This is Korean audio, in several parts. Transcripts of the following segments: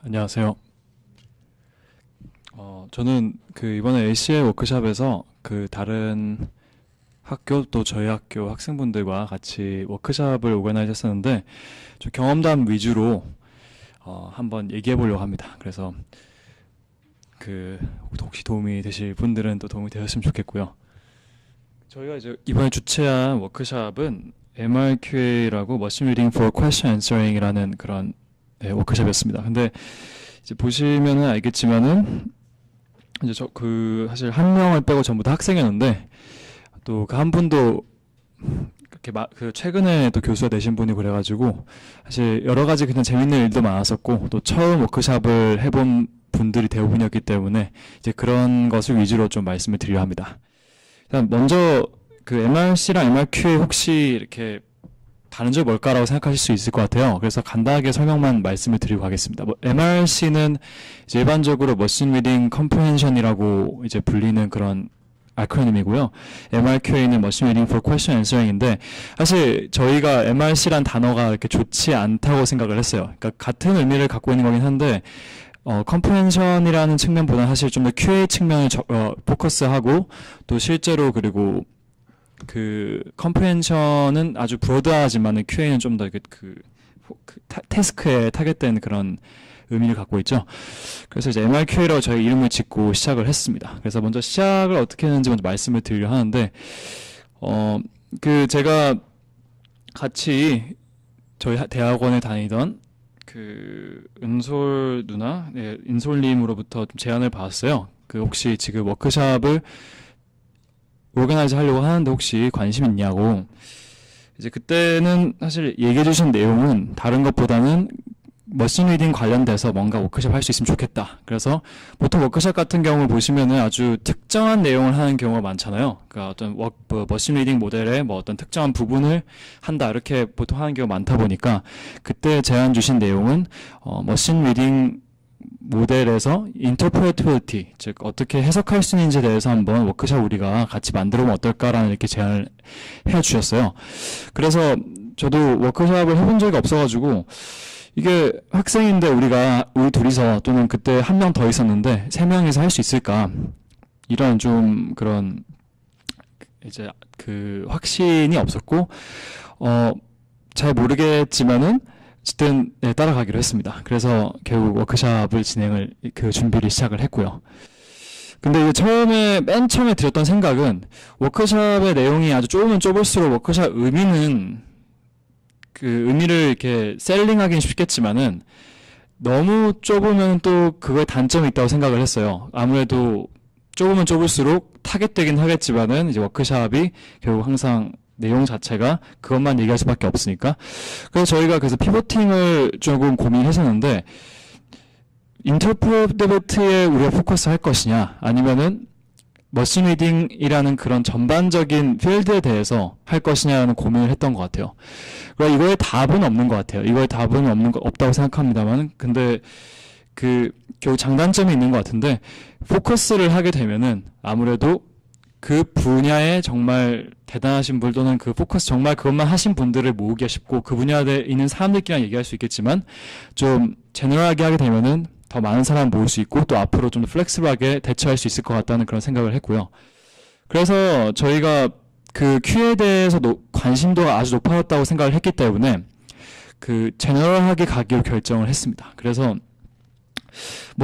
안녕하세요. 저는 이번에 ACA 워크숍에서 다른 학교 또 저희 학교 학생분들과 같이 워크숍을 오가나이즈 했었는데 좀 경험담 위주로 한번 얘기해 보려고 합니다. 그래서 혹시 도움이 되실 분들은 또 도움이 되셨으면 좋겠고요. 저희가 이제 이번에 주최한 워크숍은 MRQA라고 Machine Reading for Question Answering이라는 그런 워크숍이었습니다. 근데 이제 보시면은 알겠지만은 이제 사실 한 명을 빼고 전부 다 학생이었는데 또 그 한 분도 그렇게 최근에 또 교수가 되신 분이 그래가지고 사실 여러 가지 그냥 재밌는 일도 많았었고 또 처음 워크숍을 해본 분들이 대부분이었기 때문에 이제 그런 것을 위주로 좀 말씀을 드리려 합니다. 일단 먼저 MRC랑 MRQA 혹시 이렇게 다른 점이 뭘까라고 생각하실 수 있을 것 같아요. 그래서 간단하게 설명만 말씀을 드리고 가겠습니다. MRC는 이제 일반적으로 Machine Reading Comprehension이라고 이제 불리는 그런 아크로님이고요. MRQA는 Machine Reading for Question Answering인데 사실 저희가 MRC란 단어가 이렇게 좋지 않다고 생각을 했어요. 그러니까 같은 의미를 갖고 있는 거긴 한데 컴프레hension이라는 측면보다는 사실 좀 더 QA 측면을 포커스하고 또 실제로 그리고 컴프레hension은 아주 브로드하지만 QA는 좀 더 태스크에 타겟된 그런 의미를 갖고 있죠. 그래서 이제 MRQA라고 저희 이름을 짓고 시작을 했습니다. 그래서 먼저 시작을 어떻게 했는지 먼저 말씀을 드리려 하는데, 제가 같이 저희 대학원에 다니던 은솔 누나, 은솔님으로부터 좀 제안을 받았어요. 혹시 지금 워크숍을 오르가나이즈 하려고 하는데 혹시 관심 있냐고. 이제 그때는 사실 얘기해 주신 내용은 다른 것보다는 머신 리딩 관련돼서 뭔가 워크숍 할 수 있으면 좋겠다. 그래서 보통 워크숍 같은 경우를 보시면은 아주 특정한 내용을 하는 경우가 많잖아요. 그러니까 어떤 머신 리딩 모델의 어떤 특정한 부분을 한다. 이렇게 보통 하는 경우가 많다 보니까 그때 제안 주신 내용은 머신 리딩 모델에서 interpretability, 즉 어떻게 해석할 수 있는지에 대해서 한번 워크숍 우리가 같이 만들어보면 어떨까라는 이렇게 제안을 해주셨어요. 그래서 저도 워크숍을 해본 적이 없어가지고 이게 학생인데 우리 둘이서 또는 그때 한 명 더 있었는데 세 명이서 할 수 있을까, 이런 좀 그런 이제 확신이 없었고 잘 모르겠지만은 어쨌든 따라가기로 했습니다. 그래서 결국 워크숍을 준비를 시작을 했고요. 근데 이제 맨 처음에 드렸던 생각은 워크숍의 내용이 아주 좁으면 좁을수록 워크숍 의미는 의미를 이렇게 셀링하기는 쉽겠지만은 너무 좁으면 또 그거에 단점이 있다고 생각을 했어요. 아무래도 좁으면 좁을수록 타겟되긴 하겠지만은 이제 워크숍이 결국 항상 내용 자체가 그것만 얘기할 수밖에 없으니까. 그래서 저희가 피보팅을 조금 고민했었는데 인터프레터블리티에 우리가 포커스 할 것이냐, 아니면은 머신 리딩이라는 그런 전반적인 필드에 대해서 할 것이냐는 고민을 했던 것 같아요. 그러니까 이거에 답은 없는 것 같아요. 이거에 답은 없다고 생각합니다만, 근데 결국 장단점이 있는 것 같은데, 포커스를 하게 되면은 아무래도 그 분야에 정말 대단하신 분 또는 포커스 정말 그것만 하신 분들을 모으기가 쉽고 그 분야에 있는 사람들끼리랑 얘기할 수 있겠지만 좀 제너럴하게 하게 되면은 더 많은 사람을 모을 수 있고 또 앞으로 좀 더 플렉스블하게 대처할 수 있을 것 같다는 그런 생각을 했고요. 그래서 저희가 Q에 대해서 관심도가 아주 높아졌다고 생각을 했기 때문에 제너럴하게 가기로 결정을 했습니다. 그래서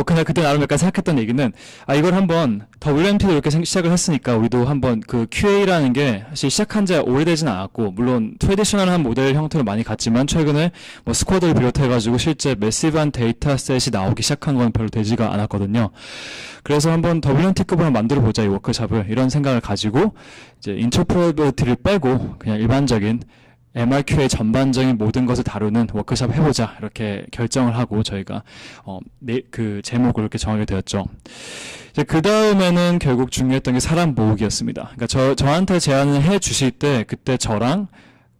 그냥 그때 나름 약간 생각했던 얘기는 이걸 한번 WMT도 이렇게 시작을 했으니까 우리도 한번 QA라는 게 사실 시작한 지 오래되진 않았고, 물론 트래디셔널한 모델 형태로 많이 갔지만 최근에 스쿼드를 비롯해가지고 실제 매시브한 데이터셋이 나오기 시작한 건 별로 되지가 않았거든요. 그래서 한번 WMT급으로 만들어보자, 이 워크숍을, 이런 생각을 가지고 이제 인터프레터블리티를 빼고 그냥 일반적인 MRQ의 전반적인 모든 것을 다루는 워크숍 해보자, 이렇게 결정을 하고 저희가 제목을 이렇게 정하게 되었죠. 이제 그 다음에는 결국 중요했던 게 사람 모으기였습니다. 그러니까 저한테 제안을 해 주실 때 그때 저랑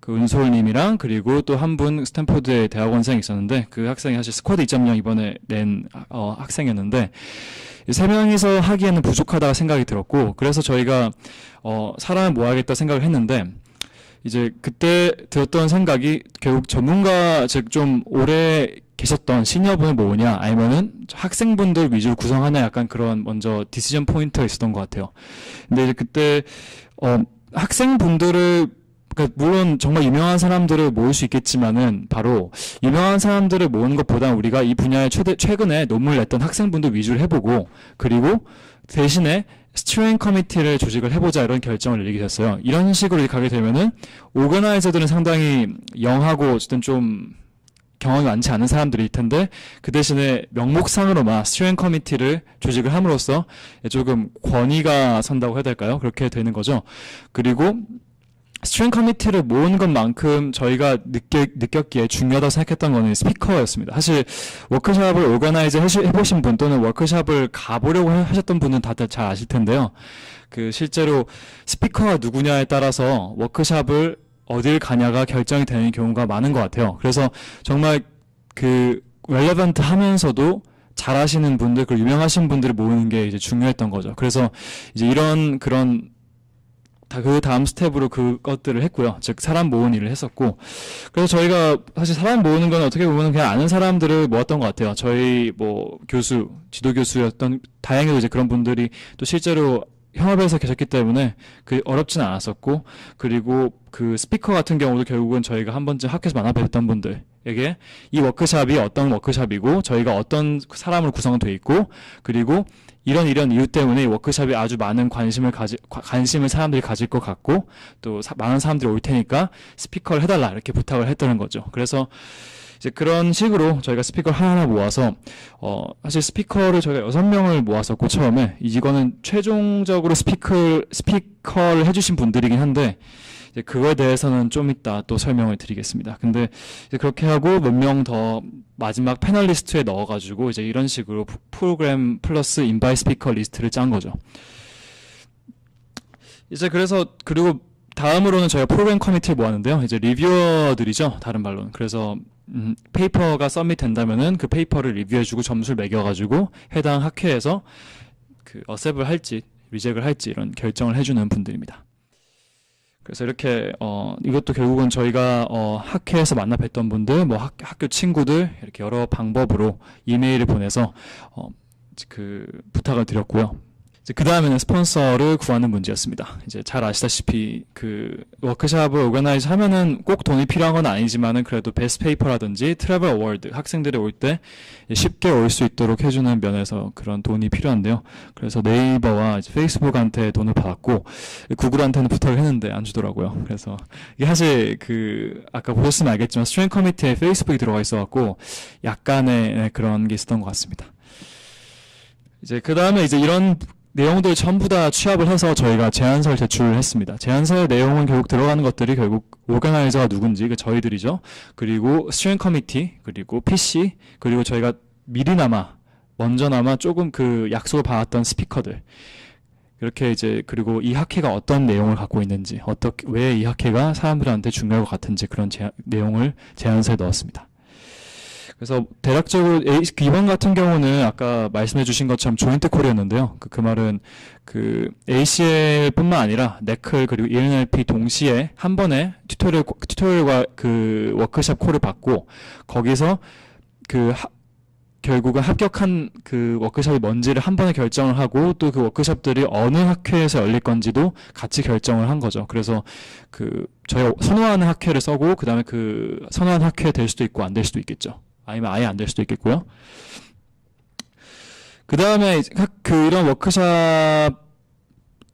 은솔님이랑 그리고 또 한 분 스탠포드의 대학원생이 있었는데 그 학생이 사실 스쿼드 2.0 이번에 낸 학생이었는데 세 명이서 하기에는 부족하다고 생각이 들었고, 그래서 저희가 사람을 모아야겠다 생각을 했는데 이제 그때 들었던 생각이 결국 전문가, 즉 좀 오래 계셨던 시니어분을 모으냐, 아니면은 학생분들 위주로 구성하냐, 약간 그런 먼저 디시전 포인트가 있었던 것 같아요. 근데 이제 그때, 학생분들을, 그러니까 물론 정말 유명한 사람들을 모을 수 있겠지만은 바로 유명한 사람들을 모으는 것보다 우리가 이 분야에 최근에 논문을 냈던 학생분들 위주로 해보고, 그리고 대신에 스티어링 커미티를 조직을 해보자, 이런 결정을 내리게 됐어요. 이런 식으로 가게 되면은 오거나이저들은 상당히 영하고 어쨌든 좀 경험이 많지 않은 사람들일 텐데, 그 대신에 명목상으로만 스티어링 커미티를 조직을 함으로써 조금 권위가 선다고 해야 될까요? 그렇게 되는 거죠. 그리고 스티어링 커미티를 모은 것만큼 저희가 느꼈기에 중요하다고 생각했던 거는 스피커였습니다. 사실 워크숍을 오거나이즈 해보신 분, 또는 워크숍을 가보려고 하셨던 분은 다들 잘 아실 텐데요. 그 실제로 스피커가 누구냐에 따라서 워크숍을 어딜 가냐가 결정이 되는 경우가 많은 것 같아요. 그래서 정말 그 relevant 하면서도 잘하시는 분들, 그리고 유명하신 분들을 모으는 게 이제 중요했던 거죠. 그래서 이제 이런 그런 그 다음 스텝으로 그것들을 했고요. 즉 사람 모으는 일을 했었고, 그래서 저희가 사실 사람 모으는 건 어떻게 보면 그냥 아는 사람들을 모았던 것 같아요. 저희 뭐 교수, 지도 교수였던, 다행히도 이제 그런 분들이 또 실제로 현업에서 계셨기 때문에 그 어렵지는 않았었고, 그리고 그 스피커 같은 경우도 결국은 저희가 한 번쯤 학교에서 만나 뵀던 분들에게 이 워크숍이 어떤 워크숍이고 저희가 어떤 사람으로 구성돼 있고, 그리고 이런 이유 때문에 이 워크숍이 아주 많은 관심을 사람들이 가질 것 같고, 또 많은 사람들이 올 테니까 스피커를 해달라, 이렇게 부탁을 했다는 거죠. 그래서 이제 그런 식으로 저희가 스피커를 하나하나 모아서, 사실 스피커를 저희가 6명을 모았었고, 처음에. 이거는 최종적으로 스피커를 해주신 분들이긴 한데, 이제 그거에 대해서는 좀 이따 또 설명을 드리겠습니다. 근데 이제 그렇게 하고 몇 명 더 마지막 패널리스트에 넣어가지고 이제 이런 식으로 프로그램 플러스 인바이 스피커 리스트를 짠 거죠. 이제 그래서, 그리고 다음으로는 저희가 프로그램 커미티를 모았는데요. 이제 리뷰어들이죠, 다른 말로는. 그래서 페이퍼가 서밋 된다면은 그 페이퍼를 리뷰해주고 점수를 매겨가지고 해당 학회에서 그 어셉을 할지 리젝을 할지 이런 결정을 해주는 분들입니다. 그래서 이렇게 이것도 결국은 저희가 학회에서 만나 뵀던 분들, 뭐 학교 친구들, 이렇게 여러 방법으로 이메일을 보내서 그 부탁을 드렸고요. 그 다음에는 스폰서를 구하는 문제였습니다. 이제 잘 아시다시피 그 워크숍을 오거나이즈 하면은 꼭 돈이 필요한 건 아니지만은 그래도 베스트 페이퍼라든지 트래블 어워드, 학생들이 올 때 쉽게 올 수 있도록 해주는 면에서 그런 돈이 필요한데요. 그래서 네이버와 이제 페이스북한테 돈을 받았고, 구글한테는 부탁을 했는데 안 주더라고요. 그래서 이게 사실 그 아까 보셨으면 알겠지만 스트링 커미티에 페이스북이 들어가 있어갖고 약간의 그런 게 있었던 것 같습니다. 이제 그 다음에 이제 이런 내용들 전부 다 취합을 해서 저희가 제안서를 제출을 했습니다. 제안서의 내용은 결국 들어가는 것들이 결국 오거나이저가 누군지, 그 저희들이죠. 그리고 스티어링 커미티, 그리고 PC, 그리고 저희가 먼저나마 조금 그 약속을 받았던 스피커들. 이렇게 이제, 그리고 이 학회가 어떤 내용을 갖고 있는지, 왜 이 학회가 사람들한테 중요할 것 같은지, 그런 내용을 제안서에 넣었습니다. 그래서 대략적으로 이번 같은 경우는 아까 말씀해 주신 것처럼 조인트 콜이었는데요. 그 말은 그 ACL 뿐만 아니라 네클 그리고 ENLP 동시에 한 번에 튜토리얼과 그 워크숍 콜을 받고, 거기서 결국은 합격한 그 워크숍이 뭔지를 한 번에 결정을 하고, 또 그 워크숍들이 어느 학회에서 열릴 건지도 같이 결정을 한 거죠. 그래서 저희가 선호하는 학회를 써고, 그 다음에 그 선호하는 학회 될 수도 있고 안 될 수도 있겠죠. 아니면 아예 안 될 수도 있겠고요. 그 다음에 이런 워크숍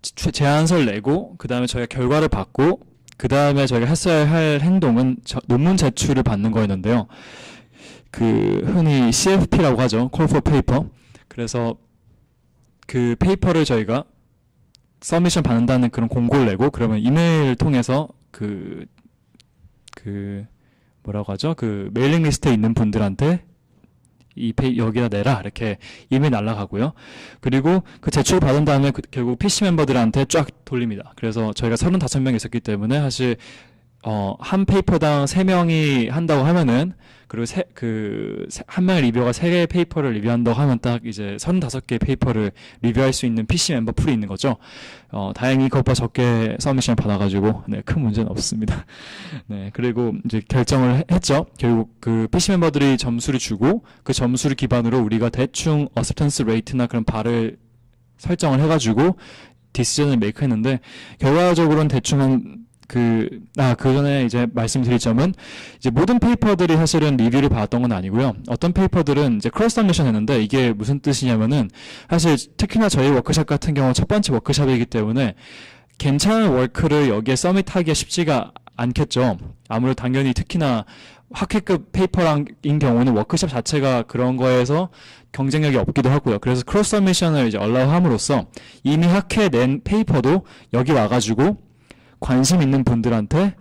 제안서를 내고, 그 다음에 저희가 결과를 받고, 그 다음에 저희가 했어야 할 행동은 논문 제출을 받는 거였는데요. 흔히 CFP라고 하죠. Call for Paper. 그래서 그 페이퍼를 저희가 서미션 받는다는 그런 공고를 내고, 그러면 이메일 통해서 뭐라고 하죠? 메일링 리스트에 있는 분들한테 여기다 내라, 이렇게 이메일 날라가고요. 그리고 그 제출 받은 다음에 결국 PC 멤버들한테 쫙 돌립니다. 그래서 저희가 35명 있었기 때문에 사실 한 페이퍼당 3명이 한다고 하면은, 그리고 한 명의 리뷰어가 3개의 페이퍼를 리뷰한다고 하면 딱 이제 35개의 페이퍼를 리뷰할 수 있는 PC 멤버 풀이 있는 거죠. 다행히 그것보다 적게 서미션을 받아가지고, 네, 큰 문제는 없습니다. 네, 그리고 이제 결정을 했죠. 결국 그 PC 멤버들이 점수를 주고, 그 점수를 기반으로 우리가 대충 어셉턴스 레이트나 그런 바를 설정을 해가지고, 디시전을 메이크 했는데, 결과적으로는 대충 그 전에 이제 말씀드릴 점은, 이제 모든 페이퍼들이 사실은 리뷰를 받았던 건 아니고요. 어떤 페이퍼들은 이제 크로스 서미션 했는데, 이게 무슨 뜻이냐면은, 사실 특히나 저희 워크샵 같은 경우 첫 번째 워크샵이기 때문에, 괜찮은 워크를 여기에 서밋하기가 쉽지가 않겠죠. 아무래도 당연히 특히나 학회급 페이퍼인 경우는 워크샵 자체가 그런 거에서 경쟁력이 없기도 하고요. 그래서 크로스 서미션을 이제 얼라우 함으로써 이미 학회 낸 페이퍼도 여기 와가지고 관심 있는 분들한테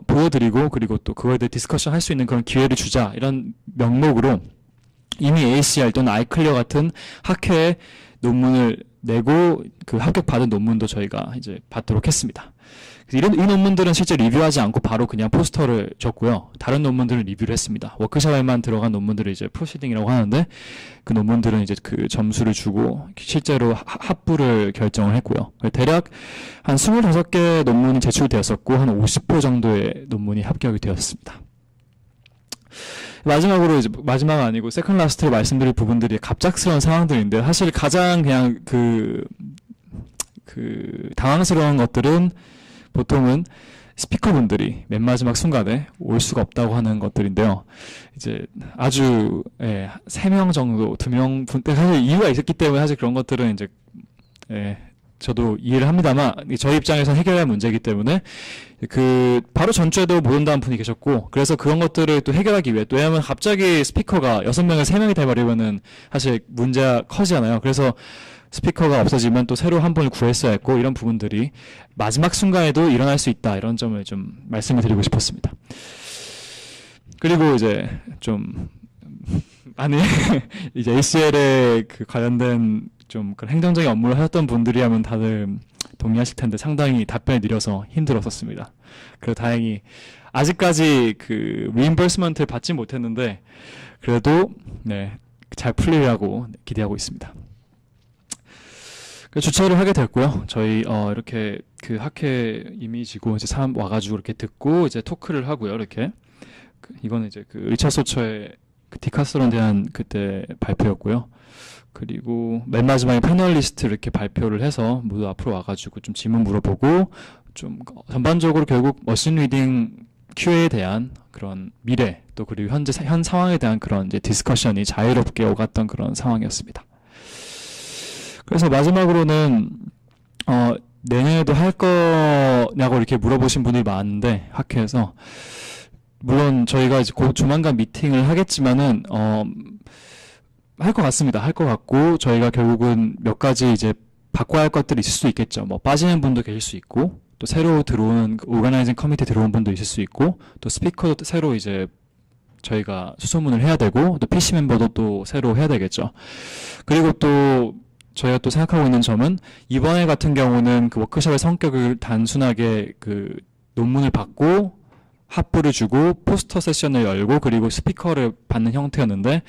보여드리고, 그리고 또 그거에 대해 디스커션 할 수 있는 그런 기회를 주자, 이런 명목으로 이미 ACR 또는 아이클리어 같은 학회에 논문을 내고 그 합격받은 논문도 저희가 이제 받도록 했습니다. 이 논문들은 실제 리뷰하지 않고 바로 그냥 포스터를 줬고요. 다른 논문들은 리뷰를 했습니다. 워크샵에만 들어간 논문들을 이제 프로시딩이라고 하는데, 그 논문들은 이제 그 점수를 주고 실제로 합부를 결정을 했고요. 대략 한 25개 논문이 제출되었었고, 한 50호 정도의 논문이 합격이 되었습니다. 마지막으로 이제 마지막은 아니고 세컨 라스트로 말씀드릴 부분들이 갑작스러운 상황들인데, 사실 가장 그냥 당황스러운 것들은 보통은 스피커분들이 맨 마지막 순간에 올 수가 없다고 하는 것들인데요. 이제 아주 3명 정도, 2명 사실 이유가 있었기 때문에 사실 그런 것들은 이제 저도 이해를 합니다만, 저희 입장에서는 해결할 문제이기 때문에 바로 전주에도 못 온다는 분이 계셨고, 그래서 그런 것들을 또 해결하기 위해, 또 왜냐하면 갑자기 스피커가 6명에 3명이 돼버리면은 사실 문제가 커지잖아요. 그래서 스피커가 없어지면 또 새로 한 분을 구했어야 했고, 이런 부분들이 마지막 순간에도 일어날 수 있다, 이런 점을 좀 말씀을 드리고 싶었습니다. 그리고 이제 좀 아니 이제 ACL에 그 관련된 좀 그런 행정적인 업무를 하셨던 분들이라면 다들 동의하실 텐데, 상당히 답변이 느려서 힘들었었습니다. 그래도 다행히 아직까지 그 리임버스먼트를 받지 못했는데, 그래도 잘 풀리라고 기대하고 있습니다. 주최를 하게 됐고요. 저희 이렇게 그 학회 이미지고 이제 사람 와가지고 이렇게 듣고 이제 토크를 하고요. 이렇게 이거는 이제 그 리차 소처의 그 디카스론에 대한 그때 발표였고요. 그리고 맨 마지막에 패널리스트 이렇게 발표를 해서 모두 앞으로 와가지고 좀 질문 물어보고, 좀 전반적으로 결국 머신 리딩 QA에 대한 그런 미래, 또 그리고 현 상황에 대한 그런 이제 디스커션이 자유롭게 오갔던 그런 상황이었습니다. 그래서 마지막으로는 내년에도 할 거냐고 이렇게 물어보신 분들이 많은데, 학회에서 물론 저희가 이제 조만간 미팅을 하겠지만은 할 것 같습니다. 할 것 같고, 저희가 결국은 몇 가지 이제 바꿔야 할 것들이 있을 수 있겠죠. 뭐 빠지는 분도 계실 수 있고, 또 새로 들어오는 오거나이징 커미티 들어온 분도 있을 수 있고, 또 스피커도 새로 이제 저희가 수소문을 해야 되고, 또 PC 멤버도 또 새로 해야 되겠죠. 그리고 또 저희가 또 생각하고 있는 점은, 이번에 같은 경우는 그 워크숍의 성격을 단순하게 그 논문을 받고 합부를 주고 포스터 세션을 열고 그리고 스피커를 받는 형태였는데,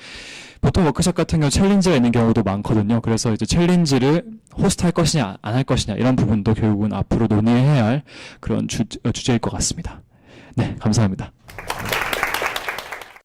보통 워크숍 같은 경우 챌린지가 있는 경우도 많거든요. 그래서 이제 챌린지를 호스트 할 것이냐 안 할 것이냐, 이런 부분도 결국은 앞으로 논의해야 할 그런 주제일 것 같습니다. 네, 감사합니다.